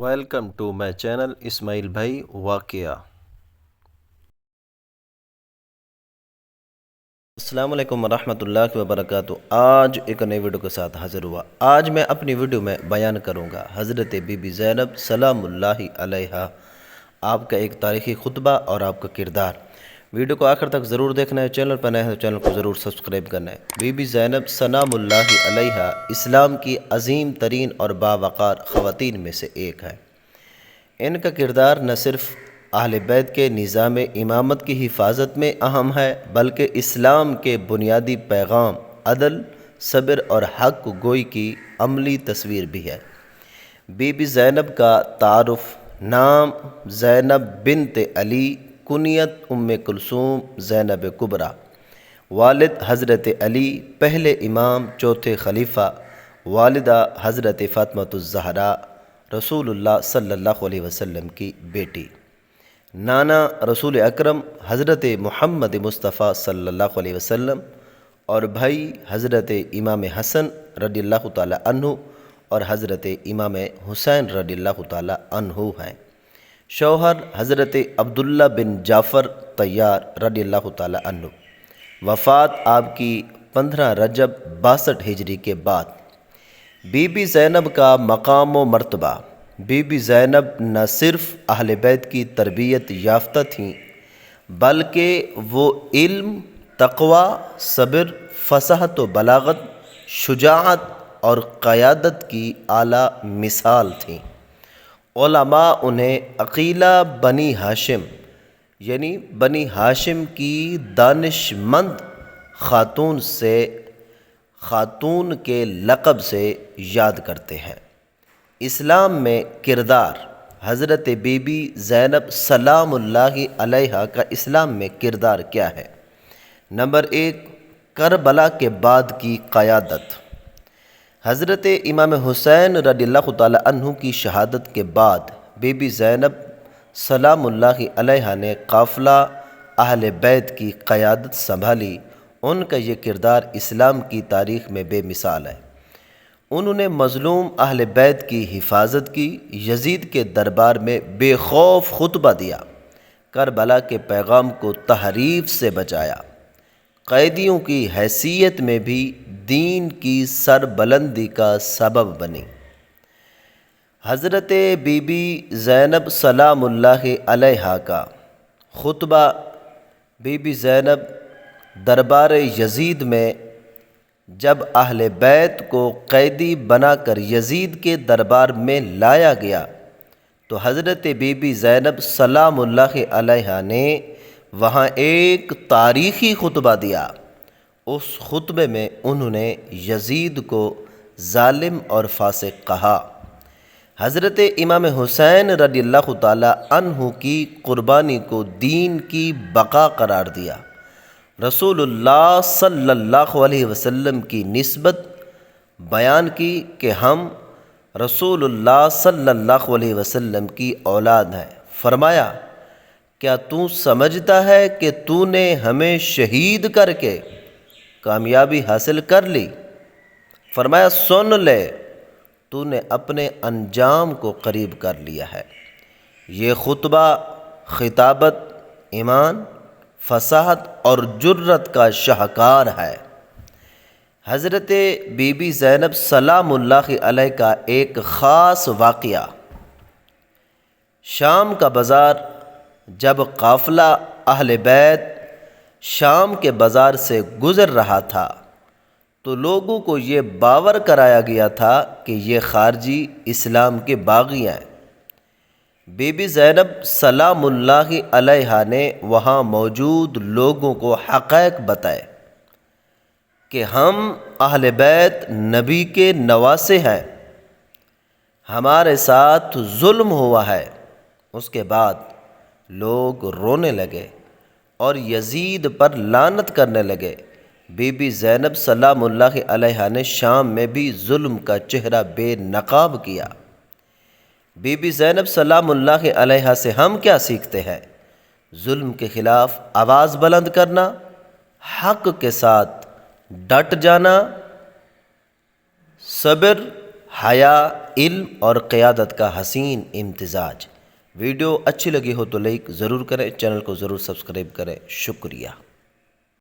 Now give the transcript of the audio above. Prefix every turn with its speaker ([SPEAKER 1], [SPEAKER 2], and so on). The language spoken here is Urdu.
[SPEAKER 1] ویلکم ٹو مائی چینل اسماعیل بھائی واقعہ۔ السلام علیکم ورحمۃ اللہ وبرکاتہ۔ آج ایک نئی ویڈیو کے ساتھ حاضر ہوا۔ آج میں اپنی ویڈیو میں بیان کروں گا حضرت بی بی زینب سلام اللہ علیہا، آپ کا ایک تاریخی خطبہ اور آپ کا کردار۔ ویڈیو کو آخر تک ضرور دیکھنا ہے، چینل پر نئے ہیں تو چینل کو ضرور سبسکرائب کرنا ہے۔ بی بی زینب سلام اللہ علیہا اسلام کی عظیم ترین اور باوقار خواتین میں سے ایک ہے۔ ان کا کردار نہ صرف اہل بیت کے نظام امامت کی حفاظت میں اہم ہے، بلکہ اسلام کے بنیادی پیغام عدل، صبر اور حق گوئی کی عملی تصویر بھی ہے۔ بی بی زینب کا تعارف: نام زینب بنت علی، کنیت ام کلثوم زینب کبریٰ، والد حضرت علی پہلے امام چوتھے خلیفہ، والدہ حضرت فاطمۃ الزہراء رسول اللہ صلی اللہ علیہ وسلم کی بیٹی، نانا رسول اکرم حضرت محمد مصطفیٰ صلی اللہ علیہ وسلم، اور بھائی حضرت امام حسن رضی اللہ تعالی عنہ اور حضرت امام حسین رضی اللہ تعالی عنہ ہیں۔ شوہر حضرت عبداللہ بن جعفر طیار رضی اللہ تعالی عنہ، وفات آپ کی 15 رجب 62 ہجری کے بعد۔ بی بی زینب کا مقام و مرتبہ: بی بی زینب نہ صرف اہل بیت کی تربیت یافتہ تھیں، بلکہ وہ علم، تقوی، صبر، فصاحت و بلاغت، شجاعت اور قیادت کی اعلیٰ مثال تھیں۔ علماء انہیں عقیلہ بنی ہاشم یعنی بنی ہاشم کی دانش مند خاتون کے لقب سے یاد کرتے ہیں۔ اسلام میں کردار: حضرت بی بی زینب سلام اللہ علیہا کا اسلام میں کردار کیا ہے؟ نمبر 1، کربلا کے بعد کی قیادت۔ حضرت امام حسین رضی اللہ تعالی عنہ کی شہادت کے بعد بی بی زینب سلام اللہ علیہا نے قافلہ اہل بیت کی قیادت سنبھالی۔ ان کا یہ کردار اسلام کی تاریخ میں بے مثال ہے۔ انہوں نے مظلوم اہل بیت کی حفاظت کی، یزید کے دربار میں بے خوف خطبہ دیا، کربلا کے پیغام کو تحریف سے بچایا، قیدیوں کی حیثیت میں بھی دین کی سربلندی کا سبب بنی۔ حضرت بی بی زینب سلام اللہ علیہا کا خطبہ: بی بی زینب دربار یزید میں جب اہل بیت کو قیدی بنا کر یزید کے دربار میں لایا گیا تو حضرت بی بی زینب سلام اللہ علیہا نے وہاں ایک تاریخی خطبہ دیا۔ اس خطبے میں انہوں نے یزید کو ظالم اور فاسق کہا، حضرت امام حسین رضی اللہ تعالی عنہ کی قربانی کو دین کی بقا قرار دیا، رسول اللہ صلی اللہ علیہ وسلم کی نسبت بیان کی کہ ہم رسول اللہ صلی اللہ علیہ وسلم کی اولاد ہیں۔ فرمایا، کیا تو سمجھتا ہے کہ تو نے ہمیں شہید کر کے کامیابی حاصل کر لی؟ فرمایا، سن لے، تو نے اپنے انجام کو قریب کر لیا ہے۔ یہ خطبہ خطابت، ایمان، فصاحت اور جرت کا شاہکار ہے۔ حضرت بی بی زینب سلام اللہ علیہ کا ایک خاص واقعہ: شام کا بازار۔ جب قافلہ اہل بیت شام کے بازار سے گزر رہا تھا تو لوگوں کو یہ باور کرایا گیا تھا کہ یہ خارجی اسلام کے باغی ہیں۔ بی بی زینب سلام اللہ علیہا نے وہاں موجود لوگوں کو حقائق بتائے کہ ہم اہل بیت نبی کے نواسے ہیں، ہمارے ساتھ ظلم ہوا ہے۔ اس کے بعد لوگ رونے لگے اور یزید پر لعنت کرنے لگے۔ بی بی زینب سلام اللہ علیہا نے شام میں بھی ظلم کا چہرہ بے نقاب کیا۔ بی بی زینب سلام اللہ علیہا سے ہم کیا سیکھتے ہیں؟ ظلم کے خلاف آواز بلند کرنا، حق کے ساتھ ڈٹ جانا، صبر، حیا، علم اور قیادت کا حسین امتزاج۔ ویڈیو اچھی لگی ہو تو لائک ضرور کریں، چینل کو ضرور سبسکرائب کریں۔ شکریہ۔